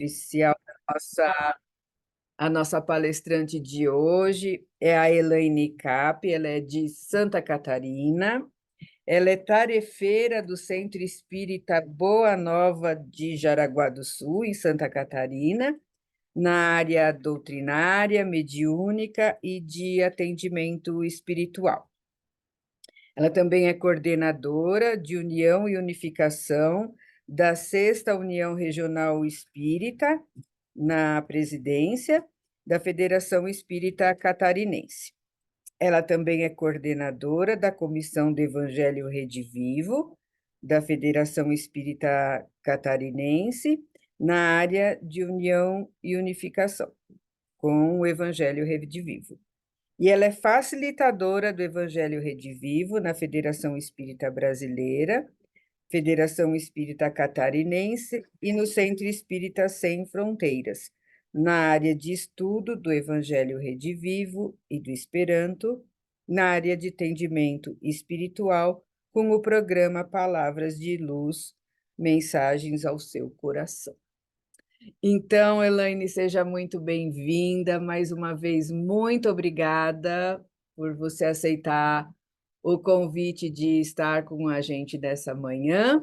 Oficial a nossa palestrante de hoje é a Elaine Cap, ela é de Santa Catarina, ela é tarefeira do Centro Espírita Boa Nova de Jaraguá do Sul, em Santa Catarina, na área doutrinária, mediúnica e de atendimento espiritual. Ela também é coordenadora de União e Unificação da Sexta União Regional Espírita, na presidência da Federação Espírita Catarinense. Ela também é coordenadora da Comissão do Evangelho Rede Vivo, da Federação Espírita Catarinense, na área de União e Unificação, com o Evangelho Rede Vivo. E ela é facilitadora do Evangelho Rede Vivo na Federação Espírita Brasileira, Federação Espírita Catarinense e no Centro Espírita Sem Fronteiras, na área de estudo do Evangelho Rede Vivo e do Esperanto, na área de atendimento espiritual, com o programa Palavras de Luz, Mensagens ao Seu Coração. Então, Elaine, seja muito bem-vinda. Mais uma vez, muito obrigada por você aceitar o convite de estar com a gente dessa manhã.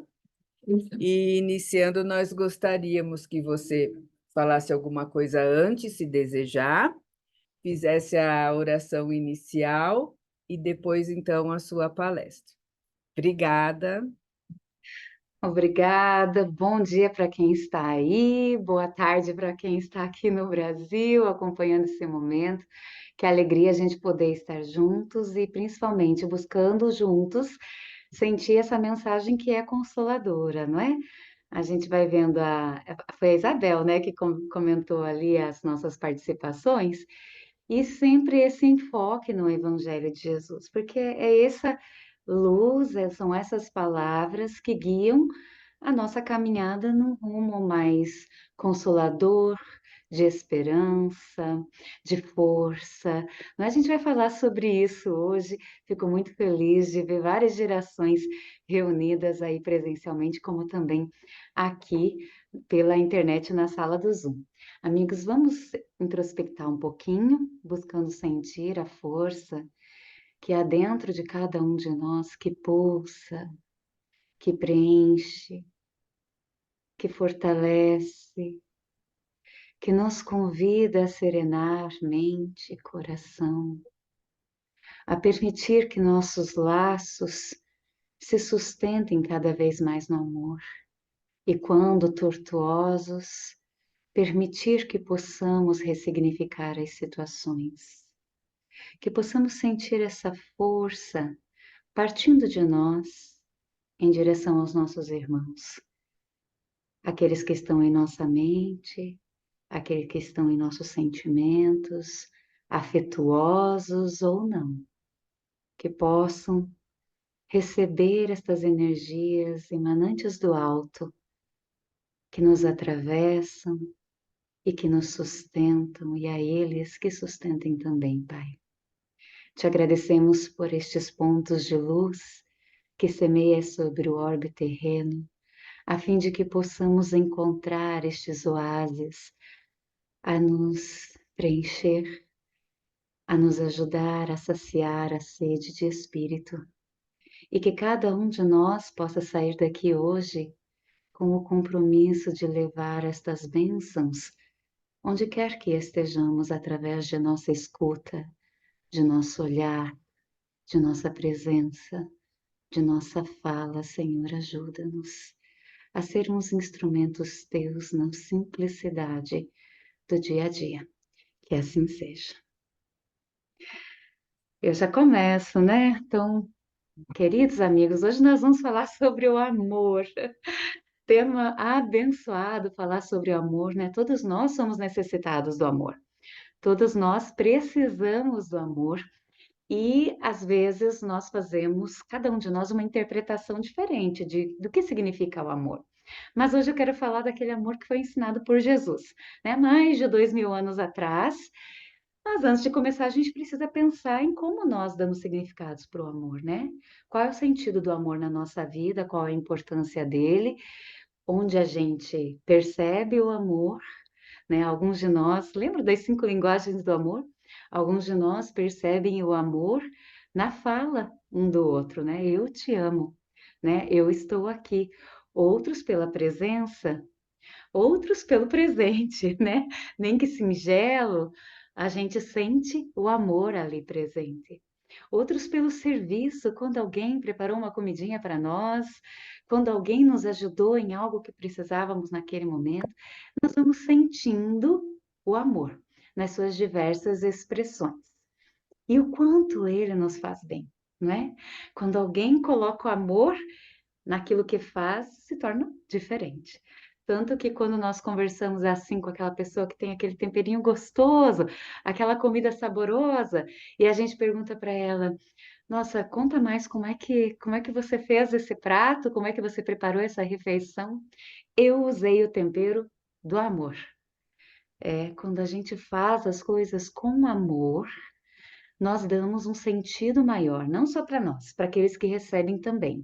E iniciando, nós gostaríamos que você falasse alguma coisa antes, se desejar, fizesse a oração inicial e depois, então, a sua palestra. Obrigada. Obrigada, bom dia para quem está aí, boa tarde para quem está aqui no Brasil acompanhando esse momento. Que alegria a gente poder estar juntos e principalmente buscando juntos sentir essa mensagem que é consoladora, não é? A gente vai vendo foi a Isabel, né, que comentou ali as nossas participações e sempre esse enfoque no Evangelho de Jesus, porque é essa luz, são essas palavras que guiam a nossa caminhada num rumo mais consolador, de esperança, de força. A gente vai falar sobre isso hoje. Fico muito feliz de ver várias gerações reunidas aí presencialmente, como também aqui pela internet na sala do Zoom. Amigos, vamos introspectar um pouquinho, buscando sentir a força que há dentro de cada um de nós, que pulsa, que preenche, que fortalece, que nos convida a serenar mente e coração, a permitir que nossos laços se sustentem cada vez mais no amor. E quando tortuosos, permitir que possamos ressignificar as situações, que possamos sentir essa força partindo de nós em direção aos nossos irmãos, aqueles que estão em nossa mente, aqueles que estão em nossos sentimentos, afetuosos ou não, que possam receber estas energias emanantes do alto, que nos atravessam e que nos sustentam, e a eles que sustentem também, Pai. Te agradecemos por estes pontos de luz que semeia sobre o orbe terreno, a fim de que possamos encontrar estes oásis a nos preencher, a nos ajudar a saciar a sede de espírito, e que cada um de nós possa sair daqui hoje com o compromisso de levar estas bênçãos onde quer que estejamos, através de nossa escuta, de nosso olhar, de nossa presença, de nossa fala. Senhor, ajuda-nos a sermos instrumentos teus na simplicidade do dia a dia. Que assim seja. Eu já começo, né? Então, queridos amigos, hoje nós vamos falar sobre o amor. Tema abençoado, falar sobre o amor, né? Todos nós somos necessitados do amor. Todos nós precisamos do amor. E às vezes nós fazemos, cada um de nós, uma interpretação diferente do que significa o amor. Mas hoje eu quero falar daquele amor que foi ensinado por Jesus, né? Mais de 2000 anos atrás. Mas antes de começar, a gente precisa pensar em como nós damos significados para o amor, né? Qual é o sentido do amor na nossa vida, qual é a importância dele, onde a gente percebe o amor, né? Alguns de nós, lembra das 5 linguagens do amor? Alguns de nós percebem o amor na fala um do outro, né? Eu te amo, né? Eu estou aqui. Outros pela presença, outros pelo presente, né? Nem que singelo, a gente sente o amor ali presente. Outros pelo serviço, quando alguém preparou uma comidinha para nós, quando alguém nos ajudou em algo que precisávamos naquele momento, nós vamos sentindo o amor nas suas diversas expressões. E o quanto ele nos faz bem, não é? Quando alguém coloca o amor naquilo que faz, se torna diferente. Tanto que quando nós conversamos assim com aquela pessoa que tem aquele temperinho gostoso, aquela comida saborosa, e a gente pergunta para ela: "Nossa, conta mais como é que você fez esse prato? Como é que você preparou essa refeição?" Eu usei o tempero do amor. É, quando a gente faz as coisas com amor, nós damos um sentido maior, não só para nós, para aqueles que recebem também.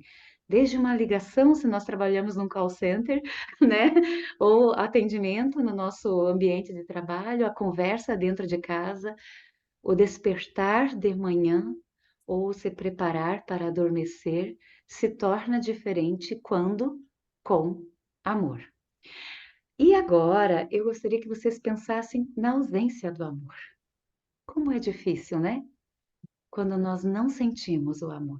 Desde uma ligação, se nós trabalhamos num call center, né? Ou atendimento no nosso ambiente de trabalho, a conversa dentro de casa, o despertar de manhã ou se preparar para adormecer se torna diferente quando com amor. E agora eu gostaria que vocês pensassem na ausência do amor. Como é difícil, né? Quando nós não sentimos o amor.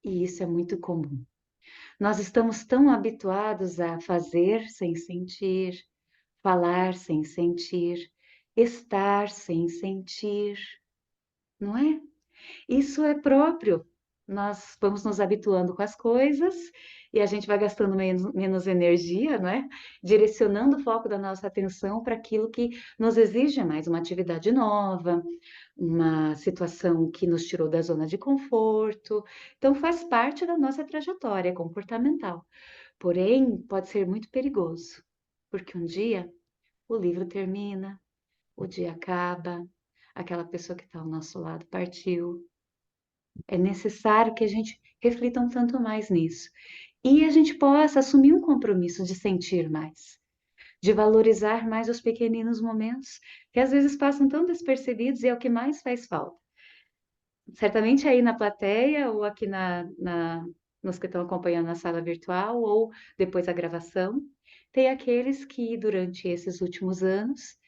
E isso é muito comum. Nós estamos tão habituados a fazer sem sentir, falar sem sentir, estar sem sentir, não é? Isso é próprio. Nós vamos nos habituando com as coisas e a gente vai gastando menos energia, não é? Direcionando o foco da nossa atenção para aquilo que nos exige mais, uma atividade nova, uma situação que nos tirou da zona de conforto. Então, faz parte da nossa trajetória comportamental. Porém, pode ser muito perigoso, porque um dia o livro termina, o dia acaba, aquela pessoa que está ao nosso lado partiu. É necessário que a gente reflita um tanto mais nisso. E a gente possa assumir um compromisso de sentir mais, de valorizar mais os pequeninos momentos, que às vezes passam tão despercebidos e é o que mais faz falta. Certamente aí na plateia ou aqui nos que estão acompanhando na sala virtual ou depois a gravação, tem aqueles que durante esses últimos anos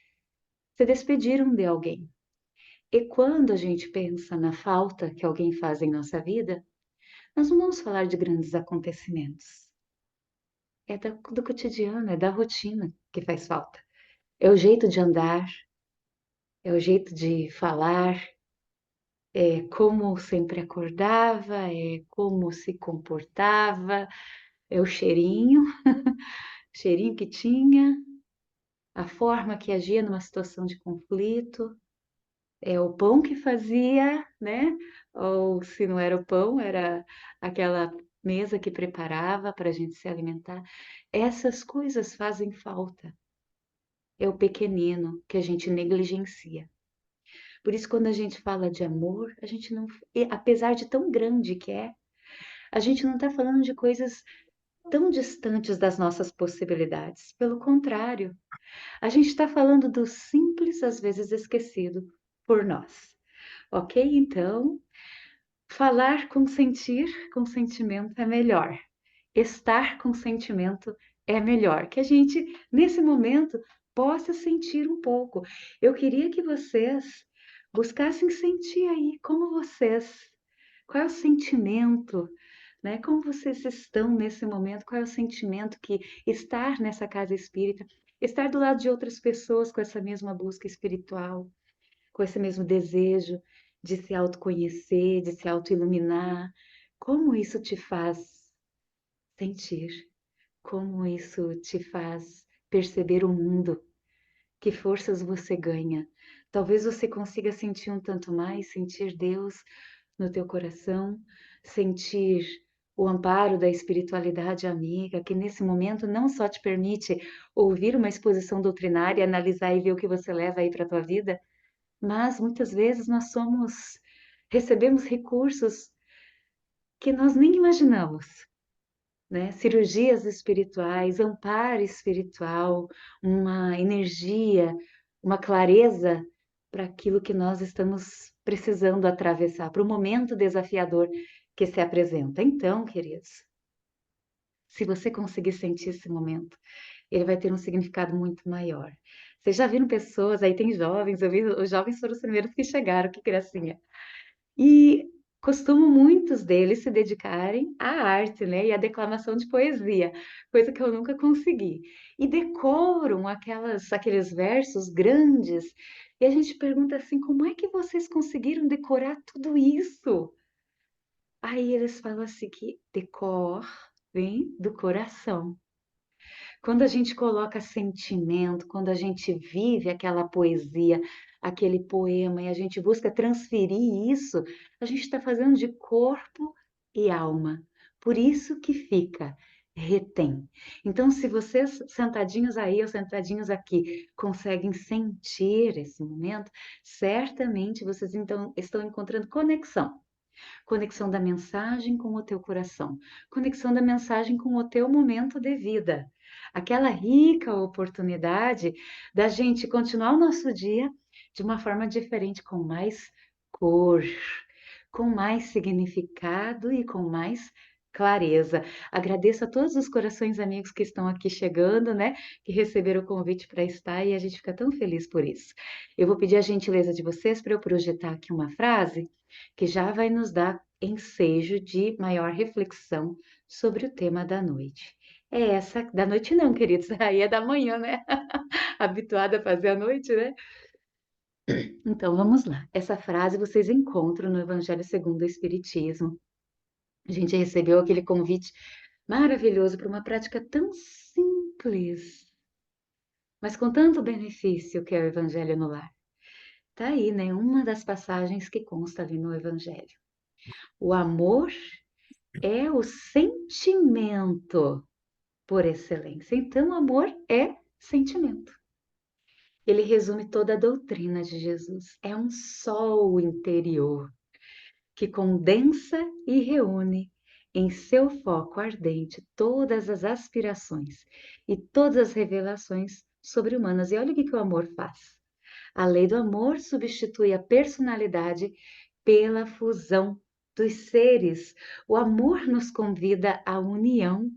se despediram de alguém. E quando a gente pensa na falta que alguém faz em nossa vida, nós não vamos falar de grandes acontecimentos. É do cotidiano, é da rotina que faz falta. É o jeito de andar, é o jeito de falar, é como sempre acordava, é como se comportava, é o cheirinho que tinha, a forma que agia numa situação de conflito, é o pão que fazia, né? Ou se não era o pão, era aquela mesa que preparava para a gente se alimentar. Essas coisas fazem falta. É o pequenino que a gente negligencia. Por isso, quando a gente fala de amor, a gente não, apesar de tão grande que é, a gente não está falando de coisas tão distantes das nossas possibilidades. Pelo contrário, a gente está falando do simples, às vezes esquecido por nós. Ok? Então, falar com sentir, com sentimento é melhor. Estar com sentimento é melhor. Que a gente, nesse momento, possa sentir um pouco. Eu queria que vocês buscassem sentir aí como vocês, qual é o sentimento, né? Como vocês estão nesse momento, qual é o sentimento que estar nessa casa espírita, estar do lado de outras pessoas com essa mesma busca espiritual, com esse mesmo desejo de se autoconhecer, de se autoiluminar. Como isso te faz sentir? Como isso te faz perceber o mundo? Que forças você ganha? Talvez você consiga sentir um tanto mais, sentir Deus no teu coração, sentir o amparo da espiritualidade amiga, que nesse momento não só te permite ouvir uma exposição doutrinária, analisar e ver o que você leva aí para a tua vida, mas muitas vezes recebemos recursos que nós nem imaginamos. né? Cirurgias espirituais, amparo espiritual, uma energia, uma clareza para aquilo que nós estamos precisando atravessar, para o momento desafiador que se apresenta. Então, queridos, se você conseguir sentir esse momento, ele vai ter um significado muito maior. Vocês já viram pessoas, aí tem jovens, eu vi, os jovens foram os primeiros que chegaram, que gracinha. E costumo muitos deles se dedicarem à arte, né, e à declamação de poesia, coisa que eu nunca consegui. E decoram aqueles versos grandes, e a gente pergunta assim, como é que vocês conseguiram decorar tudo isso? Aí eles falam assim que decor vem do coração. Quando a gente coloca sentimento, quando a gente vive aquela poesia, aquele poema e a gente busca transferir isso, a gente está fazendo de corpo e alma. Por isso que fica, retém. Então, se vocês sentadinhos aí ou sentadinhos aqui conseguem sentir esse momento, certamente vocês então estão encontrando conexão. Conexão da mensagem com o teu coração, conexão da mensagem com o teu momento de vida. Aquela rica oportunidade da gente continuar o nosso dia de uma forma diferente, com mais cor, com mais significado e com mais clareza. Agradeço a todos os corações amigos que estão aqui chegando, né? Que receberam o convite para estar e a gente fica tão feliz por isso. Eu vou pedir a gentileza de vocês para eu projetar aqui uma frase que já vai nos dar ensejo de maior reflexão sobre o tema da noite. É essa, da noite não, queridos, aí é da manhã, né? Habituada a fazer à noite, né? Então vamos lá. Essa frase vocês encontram no Evangelho segundo o Espiritismo. A gente recebeu aquele convite maravilhoso para uma prática tão simples, mas com tanto benefício que é o Evangelho no lar. Tá aí, né? Uma das passagens que consta ali no Evangelho. O amor é o sentimento por excelência. Então, amor é sentimento. Ele resume toda a doutrina de Jesus. É um sol interior que condensa e reúne em seu foco ardente todas as aspirações e todas as revelações sobre-humanas. E olha o que o amor faz. A lei do amor substitui a personalidade pela fusão dos seres. O amor nos convida à união.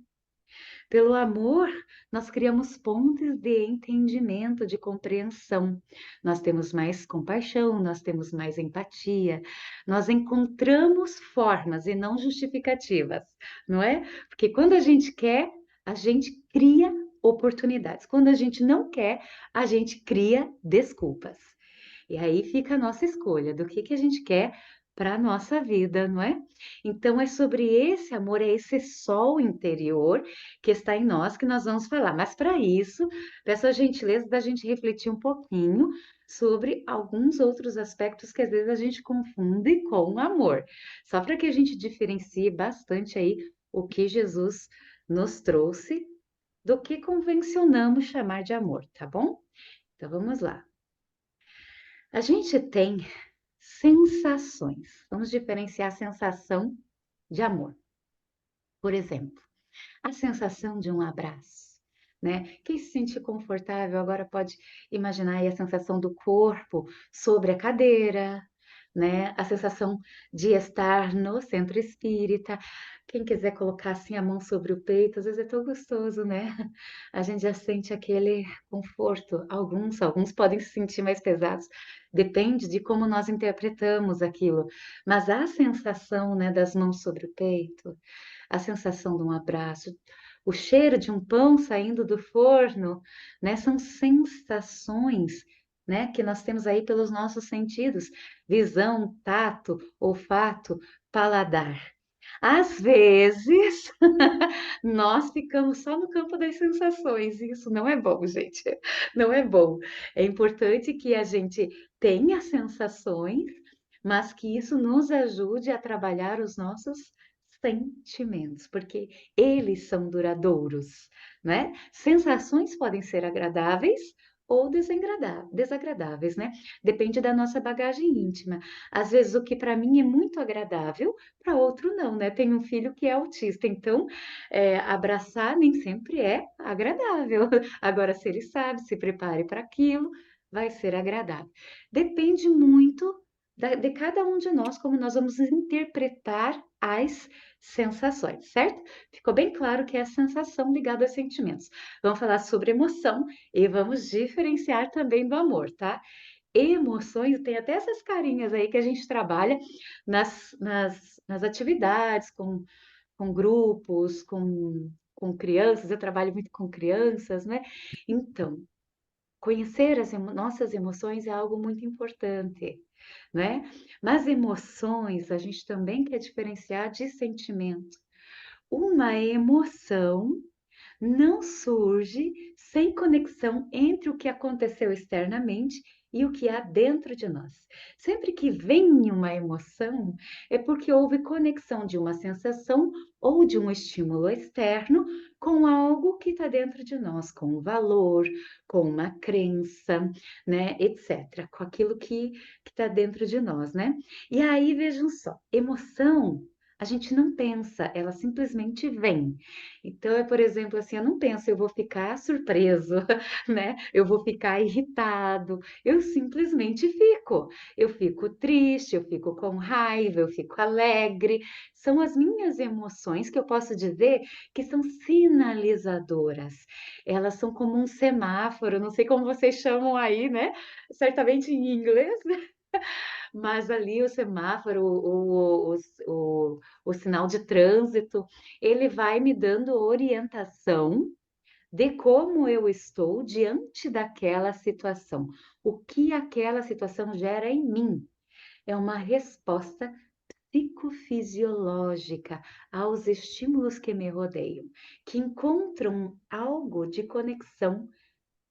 Pelo amor, nós criamos pontes de entendimento, de compreensão. Nós temos mais compaixão, nós temos mais empatia, nós encontramos formas e não justificativas, não é? Porque quando a gente quer, a gente cria oportunidades. Quando a gente não quer, a gente cria desculpas. E aí fica a nossa escolha do que a gente quer para a nossa vida, não é? Então é sobre esse amor, é esse sol interior que está em nós que nós vamos falar. Mas para isso, peço a gentileza da gente refletir um pouquinho sobre alguns outros aspectos que às vezes a gente confunde com o amor. Só para que a gente diferencie bastante aí o que Jesus nos trouxe do que convencionamos chamar de amor, tá bom? Então vamos lá. A gente tem sensações. Vamos diferenciar a sensação de amor. Por exemplo, a sensação de um abraço, né? Quem se sentir confortável agora pode imaginar aí a sensação do corpo sobre a cadeira, né? A sensação de estar no centro espírita. Quem quiser colocar assim a mão sobre o peito, às vezes é tão gostoso, né? A gente já sente aquele conforto. Alguns podem se sentir mais pesados. Depende de como nós interpretamos aquilo. Mas a sensação, né, das mãos sobre o peito, a sensação de um abraço, o cheiro de um pão saindo do forno, né? São sensações, né, que nós temos aí pelos nossos sentidos: visão, tato, olfato, paladar. Às vezes, nós ficamos só no campo das sensações, e isso não é bom, gente. Não é bom. É importante que a gente tenha sensações, mas que isso nos ajude a trabalhar os nossos sentimentos, porque eles são duradouros, né? Sensações podem ser agradáveis ou desagradáveis, né? Depende da nossa bagagem íntima. Às vezes o que para mim é muito agradável, para outro não, né? Tem um filho que é autista, então abraçar nem sempre é agradável. Agora, se ele sabe, se prepare para aquilo, vai ser agradável. Depende muito de cada um de nós, como nós vamos interpretar as sensações, certo? Ficou bem claro que é a sensação ligada aos sentimentos. Vamos falar sobre emoção e vamos diferenciar também do amor, tá? Emoções, tem até essas carinhas aí que a gente trabalha nas atividades, com grupos, com crianças, eu trabalho muito com crianças, né? Então, conhecer nossas emoções é algo muito importante, né? Mas emoções, a gente também quer diferenciar de sentimento. Uma emoção não surge sem conexão entre o que aconteceu externamente e o que há dentro de nós. Sempre que vem uma emoção, é porque houve conexão de uma sensação ou de um estímulo externo com algo que está dentro de nós, com um valor, com uma crença, né, etc., com aquilo que está dentro de nós, né? E aí, vejam só, emoção. A gente não pensa, ela simplesmente vem. Então, por exemplo, assim, eu não penso, eu vou ficar surpreso, né? Eu vou ficar irritado. Eu simplesmente fico. Eu fico triste, eu fico com raiva, eu fico alegre. São as minhas emoções que eu posso dizer que são sinalizadoras. Elas são como um semáforo, não sei como vocês chamam aí, né? Certamente em inglês, mas ali o semáforo, o sinal de trânsito, ele vai me dando orientação de como eu estou diante daquela situação. O que aquela situação gera em mim é uma resposta psicofisiológica aos estímulos que me rodeiam, que encontram algo de conexão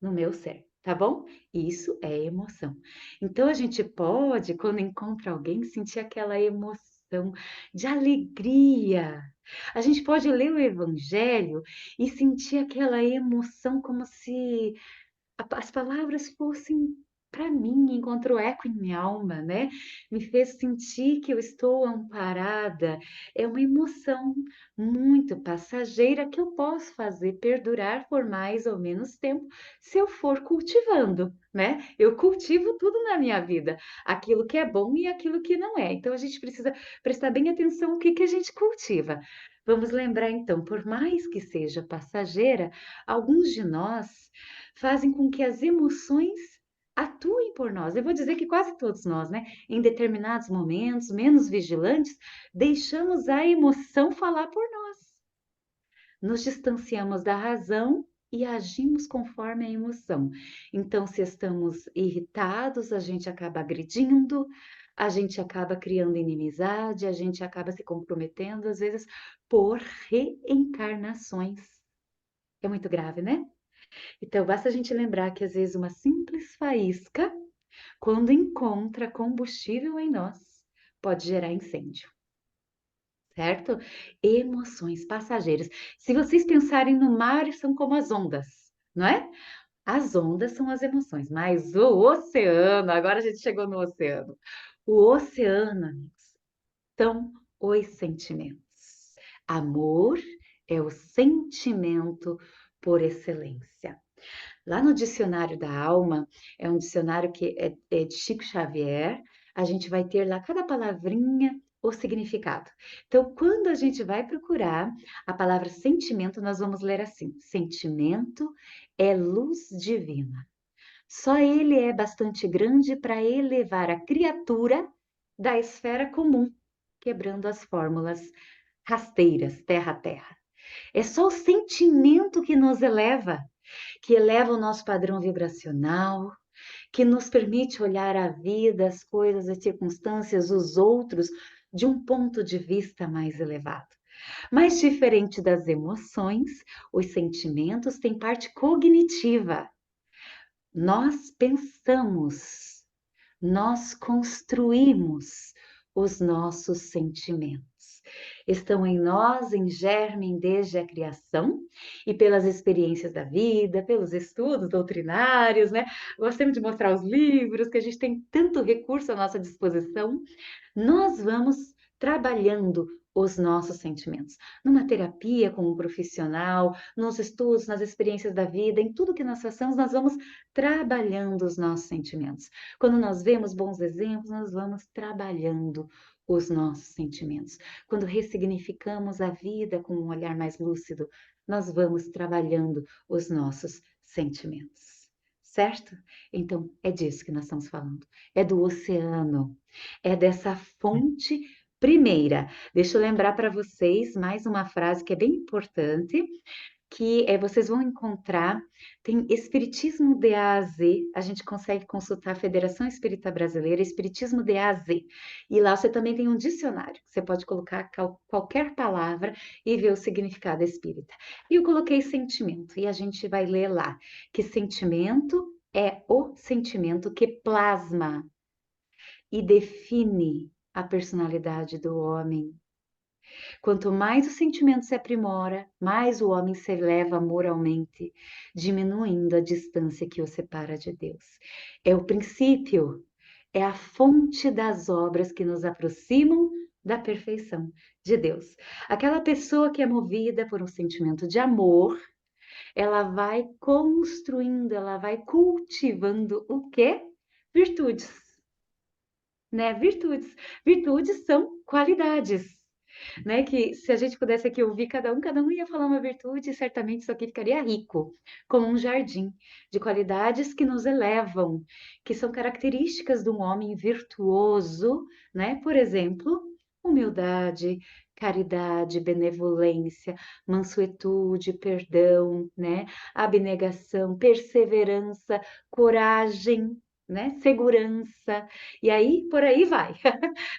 no meu ser, tá bom? Isso é emoção. Então a gente pode, quando encontra alguém, sentir aquela emoção de alegria. A gente pode ler o Evangelho e sentir aquela emoção como se as palavras fossem para mim, encontrou eco em minha alma, né? Me fez sentir que eu estou amparada. É uma emoção muito passageira que eu posso fazer perdurar por mais ou menos tempo se eu for cultivando, né? Eu cultivo tudo na minha vida, aquilo que é bom e aquilo que não é. Então a gente precisa prestar bem atenção no que a gente cultiva. Vamos lembrar então, por mais que seja passageira, alguns de nós fazem com que as emoções atuem por nós. Eu vou dizer que quase todos nós, né? Em determinados momentos, menos vigilantes, deixamos a emoção falar por nós. Nos distanciamos da razão e agimos conforme a emoção. Então, se estamos irritados, a gente acaba agredindo, a gente acaba criando inimizade, a gente acaba se comprometendo, às vezes, por reencarnações. É muito grave, né? Então, basta a gente lembrar que às vezes uma simples faísca, quando encontra combustível em nós, pode gerar incêndio, certo? Emoções passageiras. Se vocês pensarem no mar, são como as ondas, não é? As ondas são as emoções, mas o oceano, agora a gente chegou no oceano. O oceano, amigos, são os sentimentos. Amor é o sentimento por excelência. Lá no Dicionário da Alma, é um dicionário que é de Chico Xavier, a gente vai ter lá cada palavrinha o significado. Então, quando a gente vai procurar a palavra sentimento, nós vamos ler assim: sentimento é luz divina. Só ele é bastante grande para elevar a criatura da esfera comum, quebrando as fórmulas rasteiras, terra a terra. É só o sentimento que eleva o nosso padrão vibracional, que nos permite olhar a vida, as coisas, as circunstâncias, os outros de um ponto de vista mais elevado. Mas diferente das emoções, os sentimentos têm parte cognitiva. Nós pensamos, nós construímos os nossos sentimentos. Estão em nós, em germe desde a criação, e pelas experiências da vida, pelos estudos doutrinários, né? Gostamos de mostrar os livros, que a gente tem tanto recurso à nossa disposição. Nós vamos trabalhando os nossos sentimentos. Numa terapia com um profissional, nos estudos, nas experiências da vida, em tudo que nós façamos, nós vamos trabalhando os nossos sentimentos. Quando nós vemos bons exemplos, nós vamos trabalhando os nossos sentimentos. Quando ressignificamos a vida com um olhar mais lúcido, nós vamos trabalhando os nossos sentimentos. Certo? Então, é disso que nós estamos falando. É do oceano, é dessa fonte primeira. Deixa eu lembrar para vocês mais uma frase que é bem importante, que vocês vão encontrar, tem Espiritismo de A a Z, a gente consegue consultar a Federação Espírita Brasileira, Espiritismo de A a Z, e lá você também tem um dicionário, você pode colocar qualquer palavra e ver o significado espírita. E eu coloquei sentimento, e a gente vai ler lá, que sentimento é o sentimento que plasma e define a personalidade do homem. Quanto mais o sentimento se aprimora, mais o homem se eleva moralmente, diminuindo a distância que o separa de Deus. É o princípio, é a fonte das obras que nos aproximam da perfeição de Deus. Aquela pessoa que é movida por um sentimento de amor, ela vai construindo, ela vai cultivando o quê? Virtudes, né? Virtudes. Virtudes são qualidades, né? Que se a gente pudesse aqui ouvir cada um ia falar uma virtude e certamente isso aqui ficaria rico, como um jardim de qualidades que nos elevam, que são características de um homem virtuoso, né? Por exemplo, humildade, caridade, benevolência, mansuetude, perdão, né? Abnegação, perseverança, coragem, né? Segurança. E aí, por aí vai,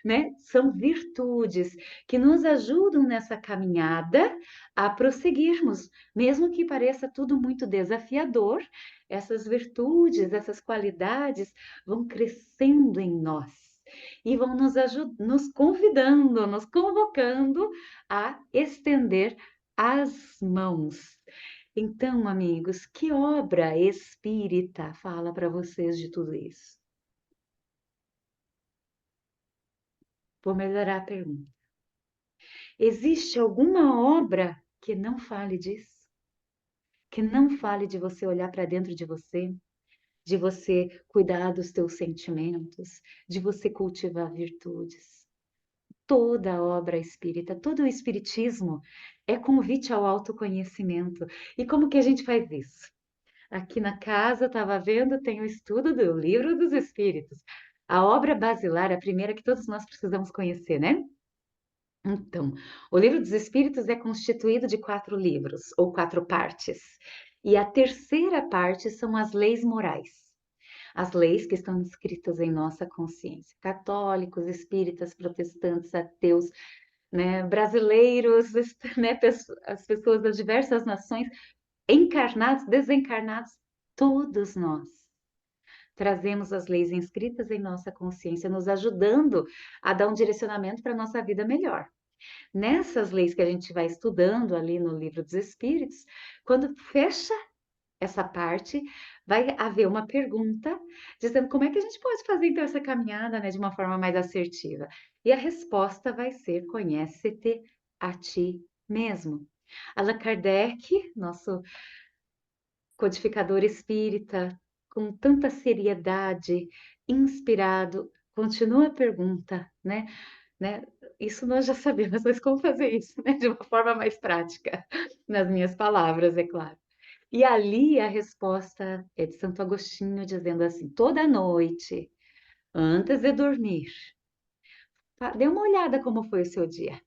né? São virtudes que nos ajudam nessa caminhada a prosseguirmos, mesmo que pareça tudo muito desafiador, essas virtudes, essas qualidades vão crescendo em nós e vão nos convidando, nos convocando a estender as mãos. Então, amigos, que obra espírita fala para vocês de tudo isso? Vou melhorar a pergunta. Existe alguma obra que não fale disso? Que não fale de você olhar para dentro de você cuidar dos teus sentimentos, de você cultivar virtudes? Toda a obra espírita, todo o espiritismo é convite ao autoconhecimento. E como que a gente faz isso? Aqui na casa, estava vendo, tem o estudo do Livro dos Espíritos. A obra basilar, a primeira que todos nós precisamos conhecer, né? Então, o Livro dos Espíritos é constituído de 4 livros, ou 4 partes. E a terceira parte são as leis morais. As leis que estão escritas em nossa consciência. Católicos, espíritas, protestantes, ateus, né, brasileiros, né, as pessoas das diversas nações, encarnados, desencarnados, todos nós trazemos as leis inscritas em nossa consciência, nos ajudando a dar um direcionamento para a nossa vida melhor. Nessas leis que a gente vai estudando ali no Livro dos Espíritos, quando fecha essa parte, vai haver uma pergunta dizendo como é que a gente pode fazer então essa caminhada, né, de uma forma mais assertiva. E a resposta vai ser: conhece-te a ti mesmo. Allan Kardec, nosso codificador espírita, com tanta seriedade, inspirado, continua a pergunta, né? Isso nós já sabemos, mas como fazer isso, né? De uma forma mais prática, nas minhas palavras, é claro. E ali a resposta é de Santo Agostinho, dizendo assim: toda noite, antes de dormir, dê uma olhada como foi o seu dia.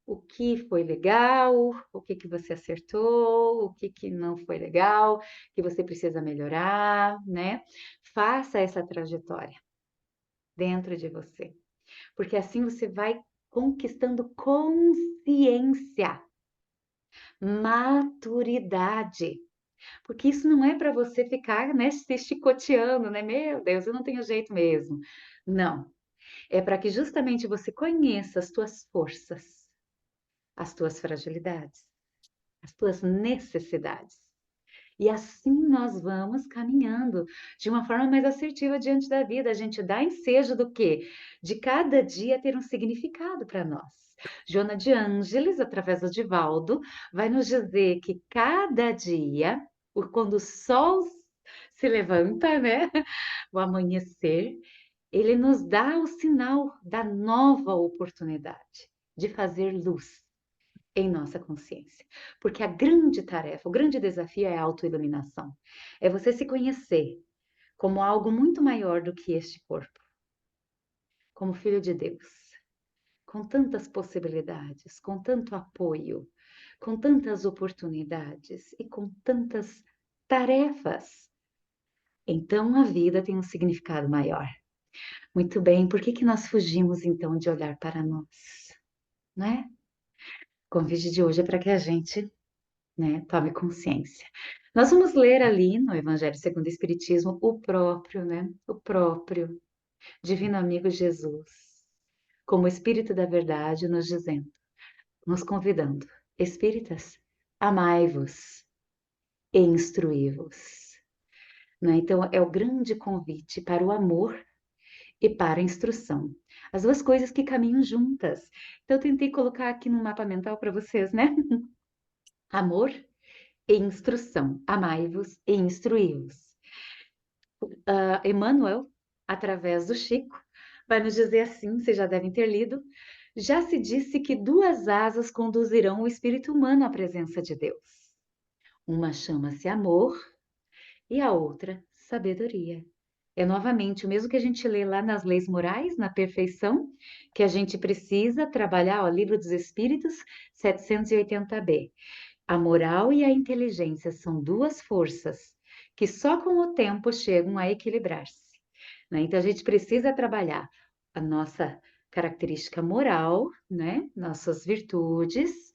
O que foi legal, o que você acertou, o que não foi legal, que você precisa melhorar, né? Faça essa trajetória dentro de você, porque assim você vai conquistando consciência, maturidade. Porque isso não é para você ficar, né, se chicoteando, né? Meu Deus, eu não tenho jeito mesmo. Não. é para que justamente você conheça as tuas forças, as tuas fragilidades, as tuas necessidades. E assim nós vamos caminhando de uma forma mais assertiva diante da vida. A gente dá ensejo do quê? De cada dia ter um significado para nós. Joana de Ângeles, através do Divaldo, vai nos dizer que cada dia, quando o sol se levanta, né? O amanhecer, ele nos dá o sinal da nova oportunidade de fazer luz em nossa consciência. Porque a grande tarefa, o grande desafio é a autoiluminação. É você se conhecer como algo muito maior do que este corpo, como filho de Deus, com tantas possibilidades, com tanto apoio, com tantas oportunidades e com tantas tarefas. Então a vida tem um significado maior. Muito bem, por que que nós fugimos então de olhar para nós, né? O convite de hoje é para que a gente, né, tome consciência. Nós vamos ler ali no Evangelho segundo o Espiritismo o próprio, né, o próprio Divino Amigo Jesus, como Espírito da Verdade, nos dizendo, nos convidando, espíritas, amai-vos e instruí-vos. Né? Então, é o grande convite para o amor e para a instrução. As duas coisas que caminham juntas. Então, eu tentei colocar aqui no mapa mental para vocês, né? Amor e instrução. Amai-vos e instruí-vos. Emmanuel, através do Chico, vai nos dizer assim, vocês já devem ter lido, já se disse que duas asas conduzirão o espírito humano à presença de Deus. Uma chama-se amor e a outra sabedoria. É novamente o mesmo que a gente lê lá nas leis morais, na perfeição, que a gente precisa trabalhar, ó, Livro dos Espíritos, 780b. A moral e a inteligência são duas forças que só com o tempo chegam a equilibrar-se, né? Então a gente precisa trabalhar a nossa característica moral, né? Nossas virtudes,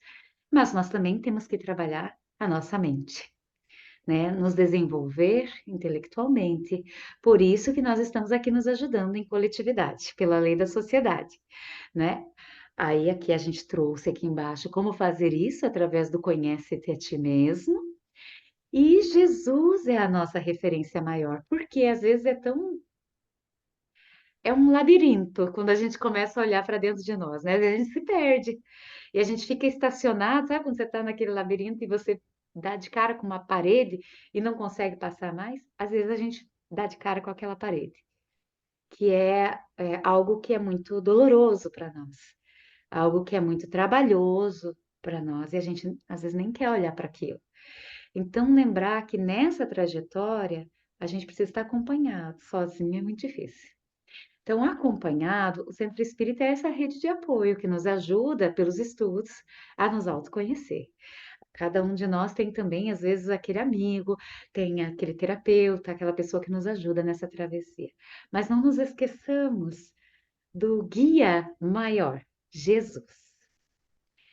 mas nós também temos que trabalhar a nossa mente, né? Nos desenvolver intelectualmente. Por isso que nós estamos aqui nos ajudando em coletividade, pela lei da sociedade, né? Aí aqui a gente trouxe aqui embaixo como fazer isso através do conhece-te a ti mesmo. E Jesus é a nossa referência maior, porque às vezes é um labirinto quando a gente começa a olhar para dentro de nós, né? Às vezes a gente se perde e a gente fica estacionado, sabe quando você está naquele labirinto e você dá de cara com uma parede e não consegue passar mais? Às vezes a gente dá de cara com aquela parede, que é algo que é muito doloroso para nós, algo que é muito trabalhoso para nós e a gente às vezes nem quer olhar para aquilo. Então, lembrar que nessa trajetória a gente precisa estar acompanhado, sozinho é muito difícil. Então, acompanhado, o Centro Espírita é essa rede de apoio que nos ajuda, pelos estudos, a nos autoconhecer. Cada um de nós tem também, às vezes, aquele amigo, tem aquele terapeuta, aquela pessoa que nos ajuda nessa travessia. Mas não nos esqueçamos do guia maior, Jesus.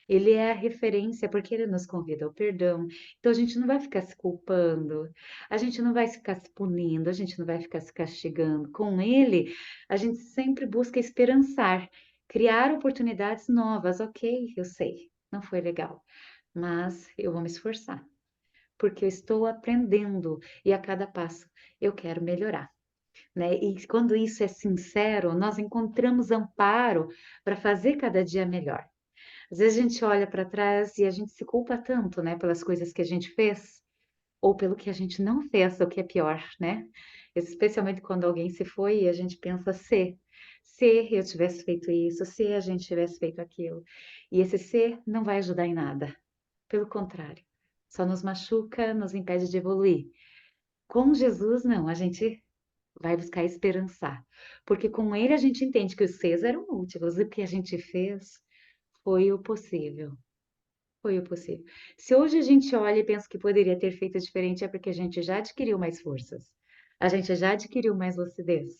Ele é a referência porque ele nos convida ao perdão. Então a gente não vai ficar se culpando, a gente não vai ficar se punindo, a gente não vai ficar se castigando. Com ele, a gente sempre busca esperançar, criar oportunidades novas. Ok, eu sei, não foi legal, mas eu vou me esforçar, porque eu estou aprendendo e a cada passo eu quero melhorar. Né? E quando isso é sincero, nós encontramos amparo para fazer cada dia melhor. Às vezes a gente olha para trás e a gente se culpa tanto, né, pelas coisas que a gente fez, ou pelo que a gente não fez, o que é pior, né? Especialmente quando alguém se foi e a gente pensa se eu tivesse feito isso, se a gente tivesse feito aquilo. E esse ser não vai ajudar em nada. Pelo contrário, só nos machuca, nos impede de evoluir. Com Jesus, não, a gente vai buscar esperançar, porque com ele a gente entende que os seus eram úteis e o que a gente fez foi o possível. Foi o possível. Se hoje a gente olha e pensa que poderia ter feito diferente, é porque a gente já adquiriu mais forças, a gente já adquiriu mais lucidez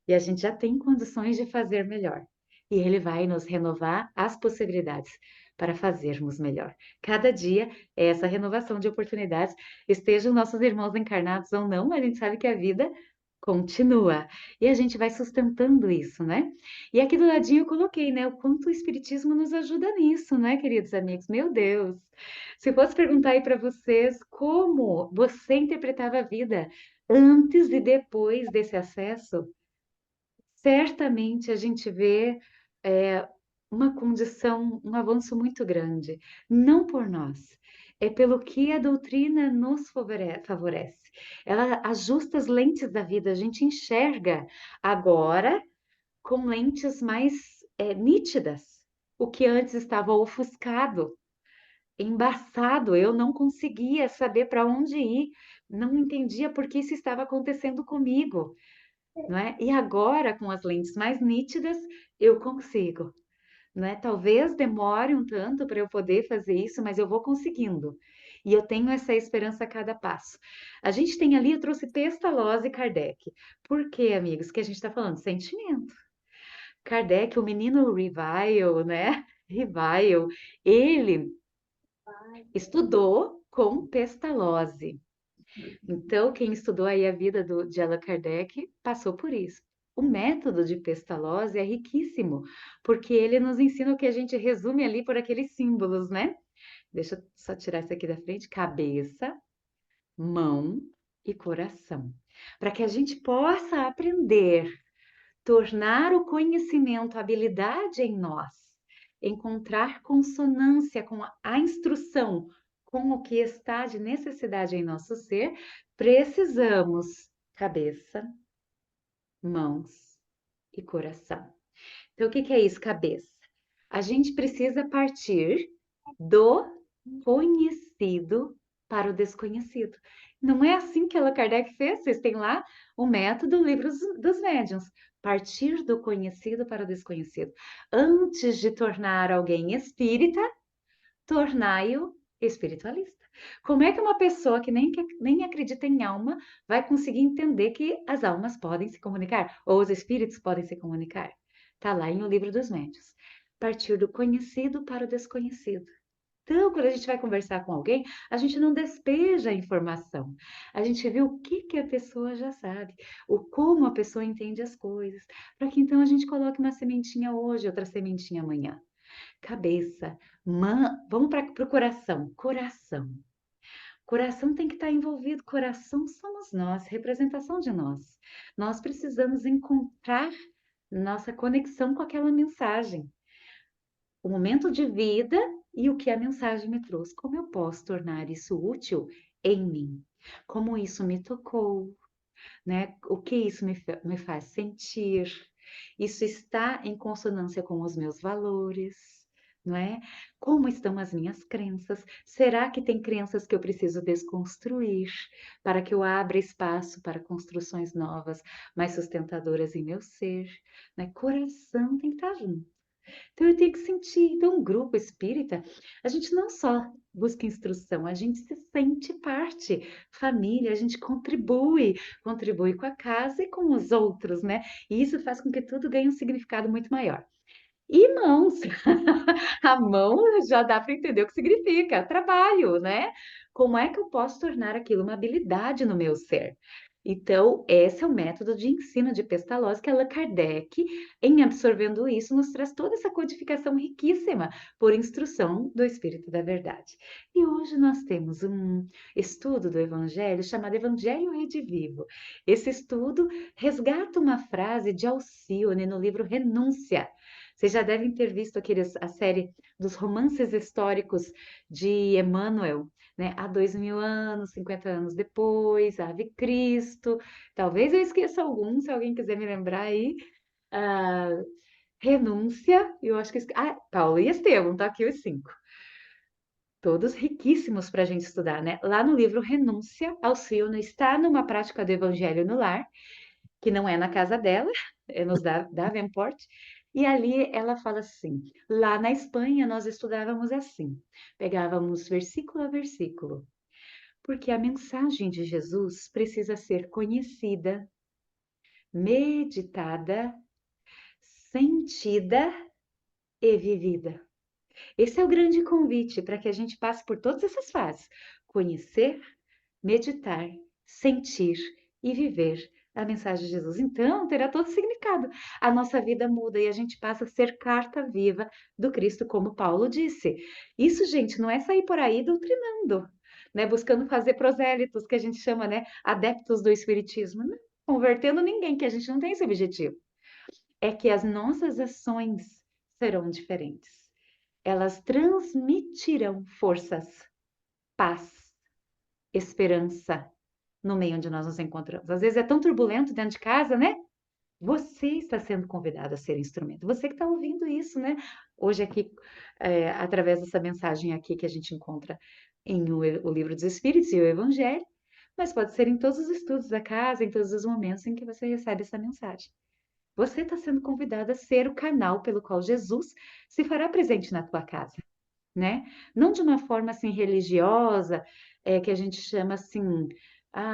e a gente já tem condições de fazer melhor. E ele vai nos renovar as possibilidades para fazermos melhor. Cada dia é essa renovação de oportunidades, estejam nossos irmãos encarnados ou não, a gente sabe que a vida continua. E a gente vai sustentando isso, né? E aqui do ladinho eu coloquei, né? O quanto o Espiritismo nos ajuda nisso, né, queridos amigos? Meu Deus! Se eu fosse perguntar aí para vocês como você interpretava a vida antes e depois desse acesso, certamente a gente vê é, uma condição, um avanço muito grande, não por nós, é pelo que a doutrina nos favorece. Ela ajusta as lentes da vida, a gente enxerga agora com lentes mais nítidas, o que antes estava ofuscado, embaçado, eu não conseguia saber para onde ir, não entendia por que isso estava acontecendo comigo, não é? E agora, com as lentes mais nítidas, eu consigo, não é? Talvez demore um tanto para eu poder fazer isso, mas eu vou conseguindo. E eu tenho essa esperança a cada passo. A gente tem ali, eu trouxe Pestalozzi e Kardec. Por quê, amigos? Que a gente está falando sentimento. Kardec, o menino Revile, né? Revile, ele estudou com Pestalozzi. Então, quem estudou aí a vida de Allan Kardec passou por isso. O método de Pestalozzi é riquíssimo, porque ele nos ensina o que a gente resume ali por aqueles símbolos, né? Deixa eu só tirar isso aqui da frente: cabeça, mão e coração. Para que a gente possa aprender, tornar o conhecimento habilidade em nós, encontrar consonância com a instrução, com o que está de necessidade em nosso ser, precisamos cabeça, mãos e coração. Então, o que é isso, cabeça? A gente precisa partir do conhecido para o desconhecido. Não é assim que Allan Kardec fez? Vocês têm lá o método Livros dos Médiuns. Partir do conhecido para o desconhecido. Antes de tornar alguém espírita, tornai-o espiritualista. Como é que uma pessoa que nem acredita em alma vai conseguir entender que as almas podem se comunicar, ou os espíritos podem se comunicar? Está lá em O Livro dos Médiuns. Partir do conhecido para o desconhecido. Então, quando a gente vai conversar com alguém, a gente não despeja a informação. A gente vê o que a pessoa já sabe, o como a pessoa entende as coisas, para que então a gente coloque uma sementinha hoje, outra sementinha amanhã. Cabeça, vamos para o coração. Coração. Coração tem que estar envolvido. Coração somos nós, representação de nós. Nós precisamos encontrar nossa conexão com aquela mensagem, o momento de vida e o que a mensagem me trouxe. Como eu posso tornar isso útil em mim? Como isso me tocou, né? O que isso me faz sentir? Isso está em consonância com os meus valores, não é? Como estão as minhas crenças? Será que tem crenças que eu preciso desconstruir para que eu abra espaço para construções novas, mais sustentadoras em meu ser? Né? Coração tem que estar junto. Então eu tenho que sentir. Então, um grupo espírita, a gente não só busca instrução, a gente se sente parte, família, a gente contribui com a casa e com os outros, né? E isso faz com que tudo ganhe um significado muito maior. E mãos, a mão já dá para entender o que significa, trabalho, né? Como é que eu posso tornar aquilo uma habilidade no meu ser? Então, esse é o método de ensino de Pestalozzi que Allan Kardec, em absorvendo isso, nos traz toda essa codificação riquíssima por instrução do Espírito da Verdade. E hoje nós temos um estudo do Evangelho chamado Evangelho Redivivo. Esse estudo resgata uma frase de Alcione no livro Renúncia. Vocês já devem ter visto a série dos romances históricos de Emmanuel, né? Há 2000 anos, 50 anos depois, Ave Cristo. Talvez eu esqueça algum, se alguém quiser me lembrar aí. Ah, Renúncia, eu acho que... Paulo e Estevão, tá aqui os cinco. Todos riquíssimos para a gente estudar, né? Lá no livro Renúncia, Alcione está numa prática do Evangelho no lar, que não é na casa dela, é nos Davenport, e ali ela fala assim: lá na Espanha nós estudávamos assim, pegávamos versículo a versículo, porque a mensagem de Jesus precisa ser conhecida, meditada, sentida e vivida. Esse é o grande convite para que a gente passe por todas essas fases: conhecer, meditar, sentir e viver a mensagem de Jesus. Então, terá todo significado. A nossa vida muda e a gente passa a ser carta viva do Cristo, como Paulo disse. Isso, gente, não é sair por aí doutrinando, né? Buscando fazer prosélitos, que a gente chama, né? Adeptos do Espiritismo. Não, convertendo ninguém, que a gente não tem esse objetivo. É que as nossas ações serão diferentes. Elas transmitirão forças, paz, esperança no meio onde nós nos encontramos. Às vezes é tão turbulento dentro de casa, né? Você está sendo convidado a ser instrumento. Você que está ouvindo isso, né? Hoje aqui, através dessa mensagem aqui que a gente encontra em o Livro dos Espíritos e o Evangelho, mas pode ser em todos os estudos da casa, em todos os momentos em que você recebe essa mensagem. Você está sendo convidado a ser o canal pelo qual Jesus se fará presente na tua casa, né? Não de uma forma assim religiosa, que a gente chama assim,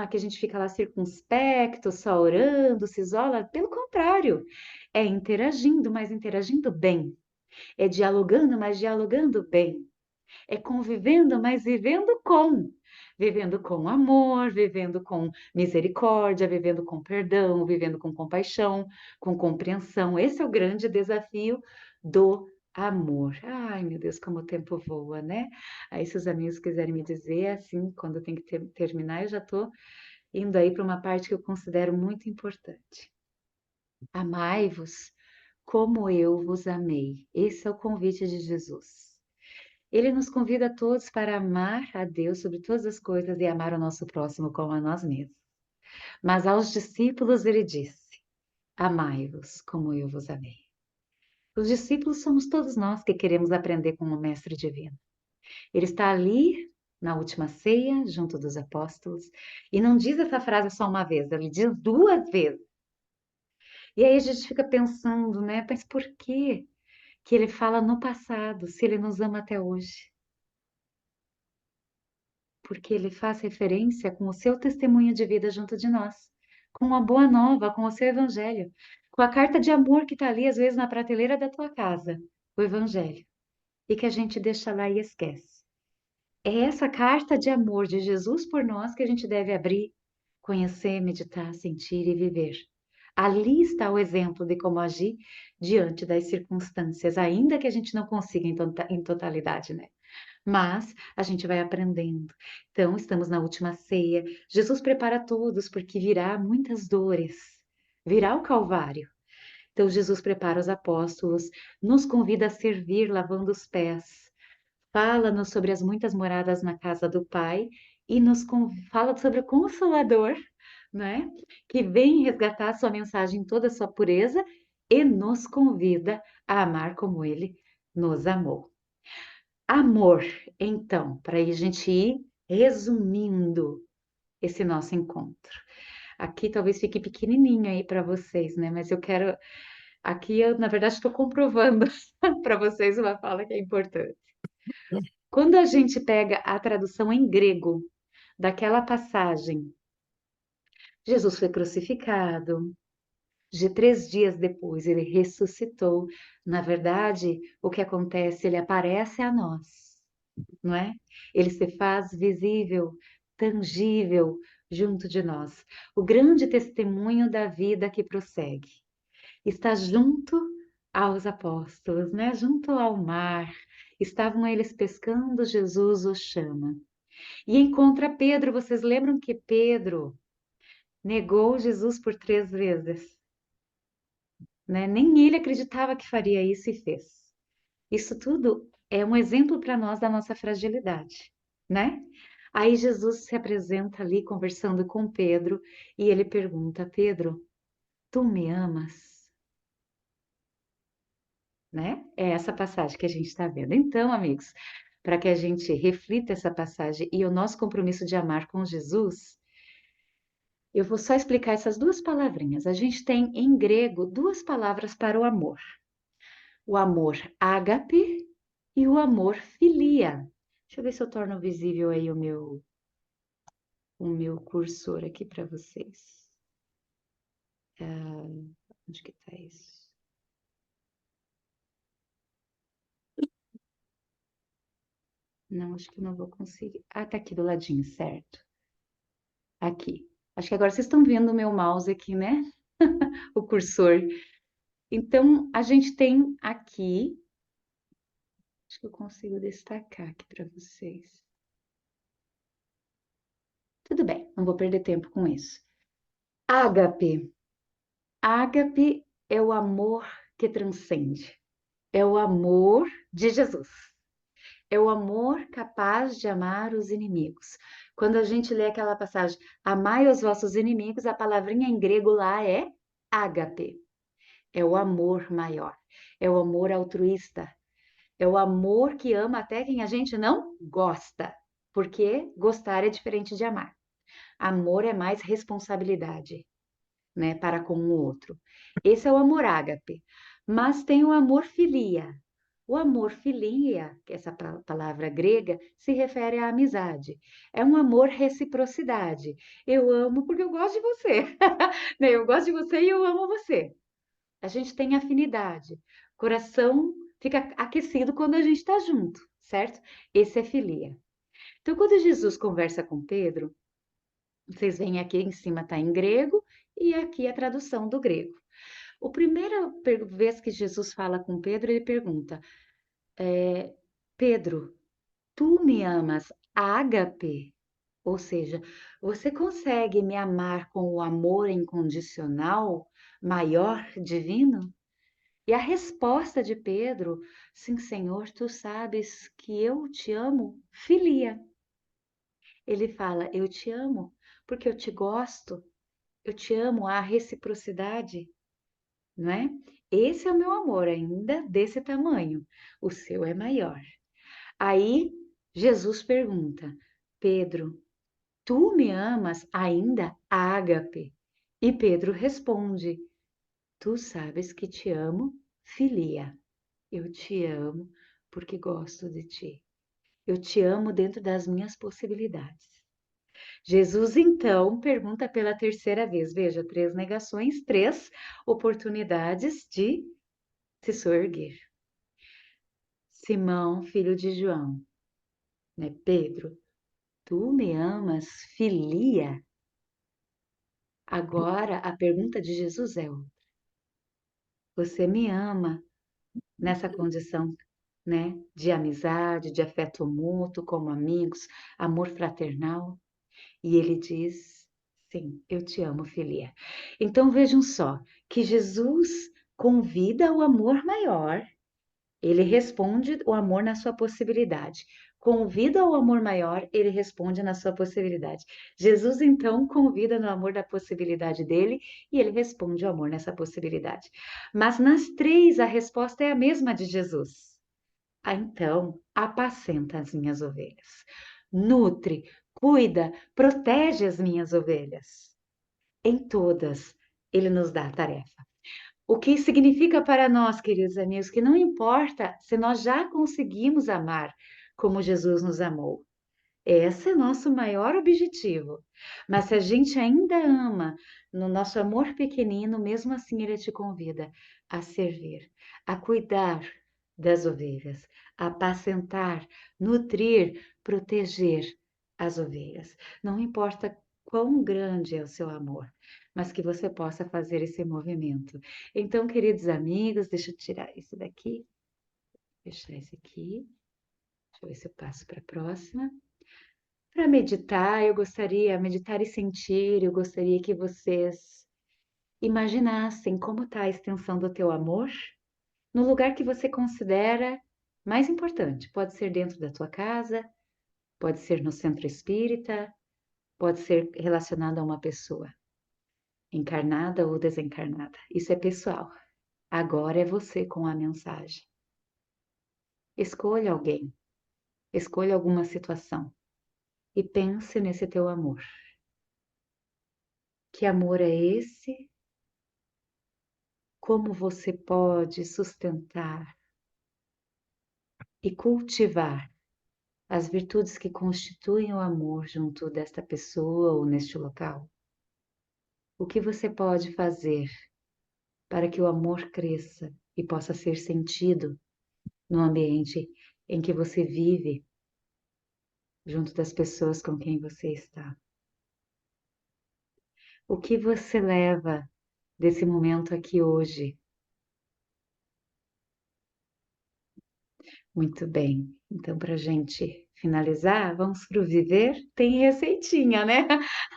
que a gente fica lá circunspecto, só orando, se isola. Pelo contrário, é interagindo, mas interagindo bem. É dialogando, mas dialogando bem. É convivendo, mas vivendo com. Vivendo com amor, vivendo com misericórdia, vivendo com perdão, vivendo com compaixão, com compreensão. Esse é o grande desafio do amor. Ai, meu Deus, como o tempo voa, né? Aí, se os amigos quiserem me dizer, assim, quando eu tenho que terminar, eu já estou indo aí para uma parte que eu considero muito importante. Amai-vos como eu vos amei. Esse é o convite de Jesus. Ele nos convida a todos para amar a Deus sobre todas as coisas e amar o nosso próximo como a nós mesmos. Mas aos discípulos ele disse: amai-vos como eu vos amei. Os discípulos somos todos nós que queremos aprender com o Mestre Divino. Ele está ali na última ceia, junto dos apóstolos, e não diz essa frase só uma vez, ele diz duas vezes. E aí a gente fica pensando, né? Mas por que que ele fala no passado, se ele nos ama até hoje? Porque ele faz referência com o seu testemunho de vida junto de nós, com a boa nova, com o seu evangelho, com a carta de amor que está ali, às vezes, na prateleira da tua casa, o evangelho, e que a gente deixa lá e esquece. É essa carta de amor de Jesus por nós que a gente deve abrir, conhecer, meditar, sentir e viver. Ali está o exemplo de como agir diante das circunstâncias, ainda que a gente não consiga em totalidade, né? Mas a gente vai aprendendo. Então, estamos na última ceia. Jesus prepara todos, porque virá muitas dores, virá o Calvário. Então, Jesus prepara os apóstolos, nos convida a servir lavando os pés, fala-nos sobre as muitas moradas na casa do Pai e fala sobre o Consolador, né? Que vem resgatar a sua mensagem em toda a sua pureza e nos convida a amar como ele nos amou. Amor, então, para a gente ir resumindo esse nosso encontro. Aqui talvez fique pequenininho aí para vocês, né? Mas eu quero. Aqui eu, na verdade, estou comprovando para vocês uma fala que é importante. Quando a gente pega a tradução em grego daquela passagem, Jesus foi crucificado, de 3 dias depois ele ressuscitou. Na verdade, o que acontece? Ele aparece a nós, não é? Ele se faz visível, tangível junto de nós. O grande testemunho da vida que prossegue está junto aos apóstolos, né? Junto ao mar. Estavam eles pescando, Jesus os chama. E encontra Pedro. Vocês lembram que Pedro negou Jesus por 3 vezes, né? Nem ele acreditava que faria isso e fez. Isso tudo é um exemplo para nós da nossa fragilidade, né? Aí Jesus se apresenta ali conversando com Pedro e ele pergunta: Pedro, tu me amas? Né? É essa passagem que a gente está vendo. Então, amigos, para que a gente reflita essa passagem e o nosso compromisso de amar com Jesus, eu vou só explicar essas duas palavrinhas. A gente tem em grego duas palavras para o amor: o amor ágape e o amor filia. Deixa eu ver se eu torno visível aí o meu cursor aqui para vocês. Onde que tá isso? Não, acho que não vou conseguir. Ah, tá aqui do ladinho, certo. Aqui. Acho que agora vocês estão vendo o meu mouse aqui, né? O cursor. Então, a gente tem aqui, acho que eu consigo destacar aqui para vocês. Tudo bem, não vou perder tempo com isso. Ágape. Ágape é o amor que transcende. É o amor de Jesus. É o amor capaz de amar os inimigos. Quando a gente lê aquela passagem, amai os vossos inimigos, a palavrinha em grego lá é ágape. É o amor maior. É o amor altruísta. É o amor que ama até quem a gente não gosta. Porque gostar é diferente de amar. Amor é mais responsabilidade, né, para com o outro. Esse é o amor ágape. Mas tem o amor filia. O amor filia, que é essa palavra grega, se refere à amizade. É um amor reciprocidade. Eu amo porque eu gosto de você. Né, eu gosto de você e eu amo você. A gente tem afinidade. O coração fica aquecido quando a gente está junto, certo? Esse é filia. Então, quando Jesus conversa com Pedro, vocês veem aqui em cima está em grego e aqui a tradução do grego. A primeira vez que Jesus fala com Pedro, ele pergunta: Pedro, tu me amas ágape? Ou seja, você consegue me amar com o amor incondicional, maior, divino? E a resposta de Pedro: sim, Senhor, tu sabes que eu te amo, filia. Ele fala: eu te amo porque eu te gosto, eu te amo, a reciprocidade, não é? Esse é o meu amor, ainda desse tamanho. O seu é maior. Aí Jesus pergunta: Pedro, tu me amas ainda ágape? E Pedro responde: tu sabes que te amo, filia. Eu te amo porque gosto de ti. Eu te amo dentro das minhas possibilidades. Jesus então pergunta pela terceira vez, veja, três negações, três oportunidades de se soerguer. Simão, filho de João, né? Pedro, tu me amas, filia? Agora a pergunta de Jesus é: você me ama nessa condição, né, de amizade, de afeto mútuo, como amigos, amor fraternal? E ele diz: sim, eu te amo, filia. Então vejam só que Jesus convida o amor maior, ele responde o amor na sua possibilidade. Convida o amor maior, ele responde na sua possibilidade. Jesus então convida no amor da possibilidade dele e ele responde o amor nessa possibilidade. Mas nas três a resposta é a mesma de Jesus. Ah, então, apacenta as minhas ovelhas. Nutre, cuida, protege as minhas ovelhas. Em todas, ele nos dá a tarefa. O que significa para nós, queridos amigos, que não importa se nós já conseguimos amar como Jesus nos amou. Esse é nosso maior objetivo. Mas se a gente ainda ama no nosso amor pequenino, mesmo assim ele te convida a servir, a cuidar das ovelhas, a apacentar, nutrir, proteger as ovelhas. Não importa quão grande é o seu amor, mas que você possa fazer esse movimento. Então, queridos amigos, deixa eu tirar isso daqui, fechar esse aqui. Deixa eu ver se eu passo para a próxima. Para meditar, eu gostaria, meditar e sentir, eu gostaria que vocês imaginassem como está a extensão do teu amor no lugar que você considera mais importante. Pode ser dentro da tua casa, pode ser no centro espírita, pode ser relacionado a uma pessoa, encarnada ou desencarnada. Isso é pessoal. Agora é você com a mensagem. Escolha alguém, escolha alguma situação e pense nesse teu amor. Que amor é esse? Como você pode sustentar e cultivar as virtudes que constituem o amor junto desta pessoa ou neste local? O que você pode fazer para que o amor cresça e possa ser sentido no ambiente em que você vive, junto das pessoas com quem você está? O que você leva desse momento aqui hoje? Muito bem. Então, para a gente finalizar, vamos para o viver. Tem receitinha, né?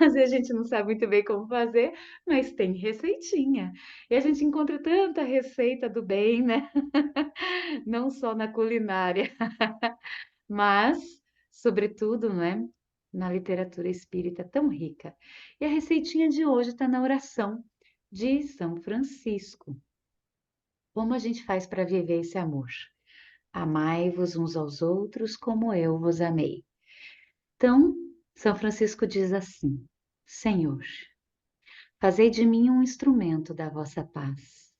Às vezes a gente não sabe muito bem como fazer, mas tem receitinha. E a gente encontra tanta receita do bem, né? Não só na culinária, mas, sobretudo, né? Na literatura espírita tão rica. E a receitinha de hoje está na oração de São Francisco. Como a gente faz para viver esse amor? Amai-vos uns aos outros como eu vos amei. Então, São Francisco diz assim: Senhor, fazei de mim um instrumento da vossa paz.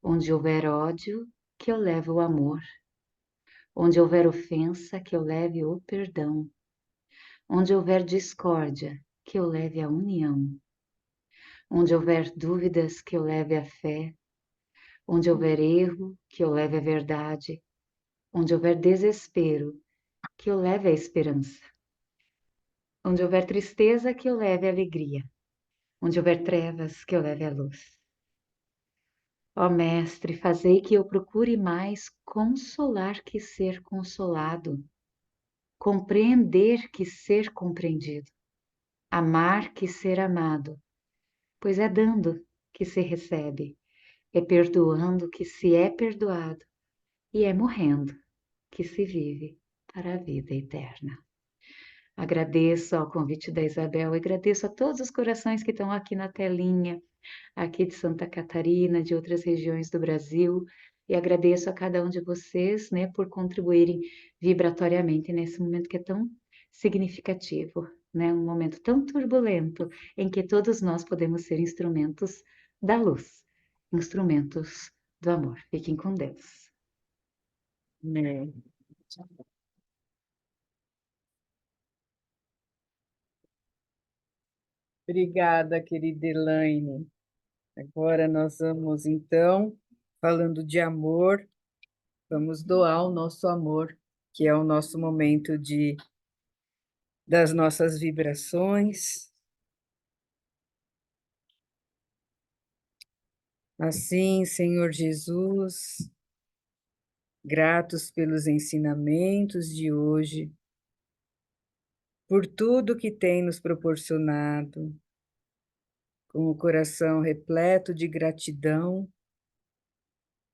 Onde houver ódio, que eu leve o amor. Onde houver ofensa, que eu leve o perdão. Onde houver discórdia, que eu leve a união. Onde houver dúvidas, que eu leve a fé. Onde houver erro, que eu leve a verdade. Onde houver desespero, que eu leve a esperança. Onde houver tristeza, que eu leve a alegria. Onde houver trevas, que eu leve a luz. Ó Mestre, fazei que eu procure mais consolar que ser consolado, compreender que ser compreendido, amar que ser amado, pois é dando que se recebe, é perdoando que se é perdoado, e é morrendo que se vive para a vida eterna. Agradeço ao convite da Isabel, agradeço a todos os corações que estão aqui na telinha, aqui de Santa Catarina, de outras regiões do Brasil, e agradeço a cada um de vocês, né, por contribuírem vibratoriamente nesse momento que é tão significativo, né, um momento tão turbulento em que todos nós podemos ser instrumentos da luz, instrumentos do amor. Fiquem com Deus. Né? Obrigada, querida Elaine. Agora nós vamos, então, falando de amor, vamos doar o nosso amor, que é o nosso momento das nossas vibrações. Assim, Senhor Jesus, gratos pelos ensinamentos de hoje, por tudo que tem nos proporcionado, com o coração repleto de gratidão,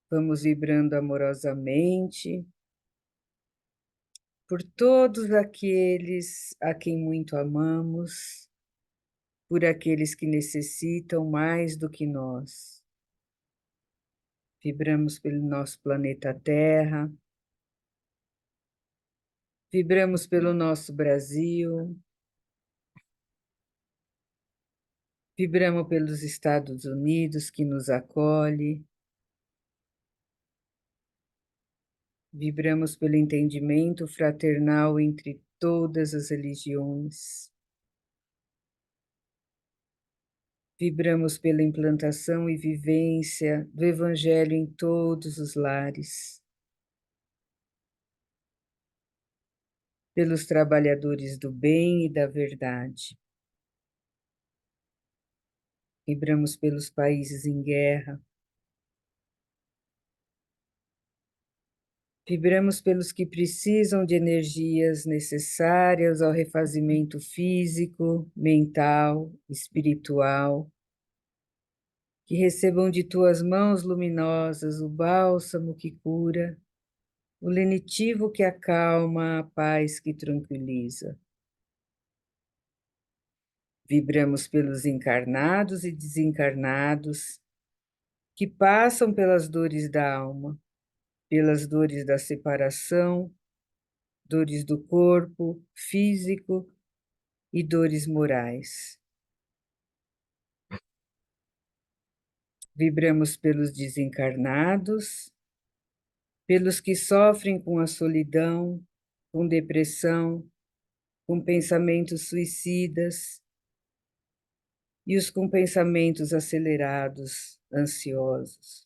vamos vibrando amorosamente por todos aqueles a quem muito amamos, por aqueles que necessitam mais do que nós. Vibramos pelo nosso planeta Terra, vibramos pelo nosso Brasil, vibramos pelos Estados Unidos que nos acolhe, vibramos pelo entendimento fraternal entre todas as religiões. Vibramos pela implantação e vivência do Evangelho em todos os lares, pelos trabalhadores do bem e da verdade. Vibramos pelos países em guerra. Vibramos pelos que precisam de energias necessárias ao refazimento físico, mental, espiritual. Que recebam de tuas mãos luminosas o bálsamo que cura, o lenitivo que acalma, a paz que tranquiliza. Vibramos pelos encarnados e desencarnados que passam pelas dores da alma, pelas dores da separação, dores do corpo físico e dores morais. Vibramos pelos desencarnados, pelos que sofrem com a solidão, com depressão, com pensamentos suicidas e os com pensamentos acelerados, ansiosos.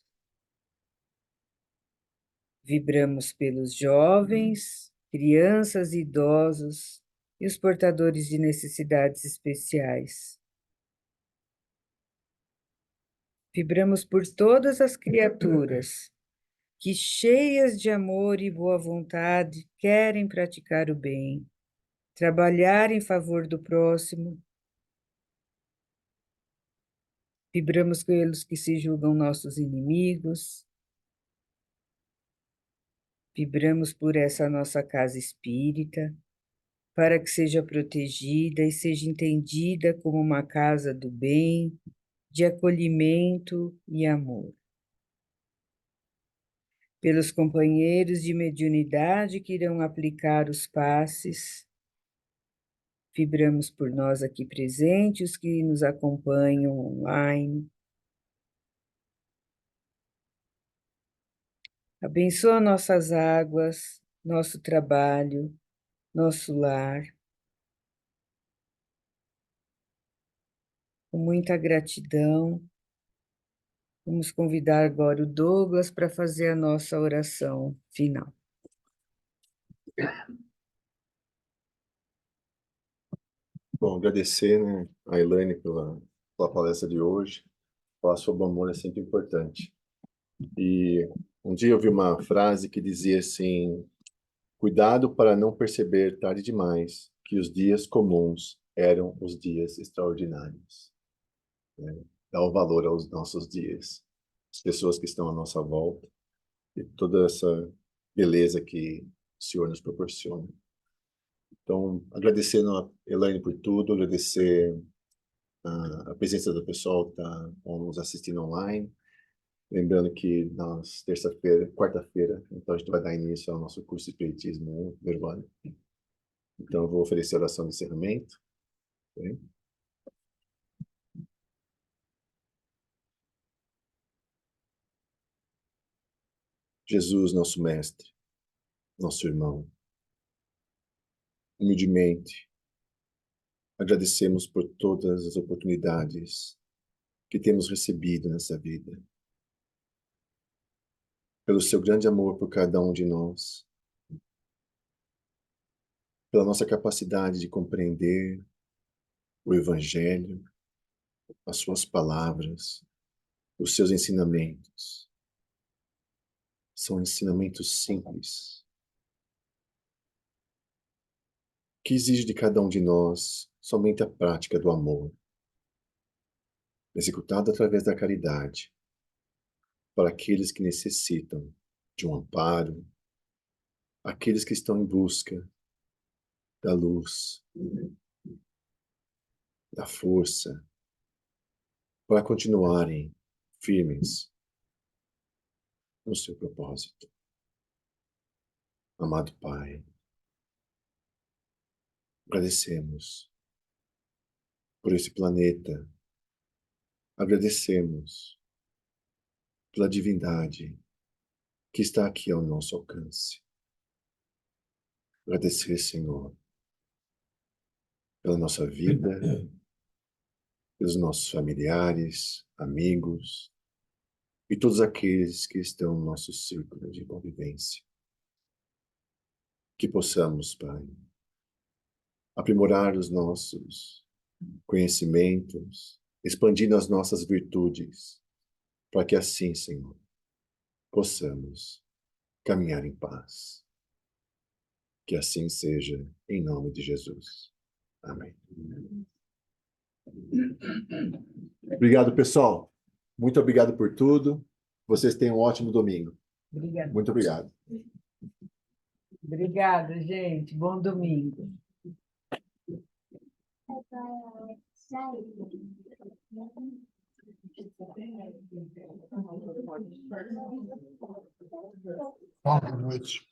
Vibramos pelos jovens, crianças e idosos e os portadores de necessidades especiais. Vibramos por todas as criaturas que, cheias de amor e boa vontade, querem praticar o bem, trabalhar em favor do próximo. Vibramos pelos que se julgam nossos inimigos. Vibramos por essa nossa casa espírita, para que seja protegida e seja entendida como uma casa do bem, de acolhimento e amor. Pelos companheiros de mediunidade que irão aplicar os passes, vibramos por nós aqui presentes, os que nos acompanham online. Abençoa nossas águas, nosso trabalho, nosso lar. Com muita gratidão, vamos convidar agora o Douglas para fazer a nossa oração final. Bom, agradecer, né, a Elaine pela palestra de hoje. Falar sobre o amor é sempre importante. E um dia eu vi uma frase que dizia assim: cuidado para não perceber tarde demais que os dias comuns eram os dias extraordinários. Né? Dar o valor aos nossos dias, as pessoas que estão à nossa volta e toda essa beleza que o Senhor nos proporciona. Então, agradecendo a Elaine por tudo, agradecer a presença do pessoal que está nos assistindo online. Lembrando que nas quarta-feira, então a gente vai dar início ao nosso curso de Espiritismo 1, primeiro ano. Então eu vou oferecer a oração de encerramento. Okay? Jesus, nosso mestre, nosso irmão, humildemente, agradecemos por todas as oportunidades que temos recebido nessa vida, pelo seu grande amor por cada um de nós, pela nossa capacidade de compreender o Evangelho, as suas palavras, os seus ensinamentos. São ensinamentos simples, que exigem de cada um de nós somente a prática do amor, executado através da caridade, para aqueles que necessitam de um amparo, aqueles que estão em busca da luz, da força, para continuarem firmes no seu propósito. Amado Pai, agradecemos por esse planeta, agradecemos pela divindade que está aqui ao nosso alcance. Agradecer, Senhor, pela nossa vida, pelos nossos familiares, amigos e todos aqueles que estão no nosso círculo de convivência. Que possamos, Pai, aprimorar os nossos conhecimentos, expandindo as nossas virtudes, para que assim, Senhor, possamos caminhar em paz. Que assim seja, em nome de Jesus. Amém. Obrigado, pessoal. Muito obrigado por tudo. Vocês tenham um ótimo domingo. Obrigada. Muito obrigado. Obrigada, gente. Bom domingo. Boa noite.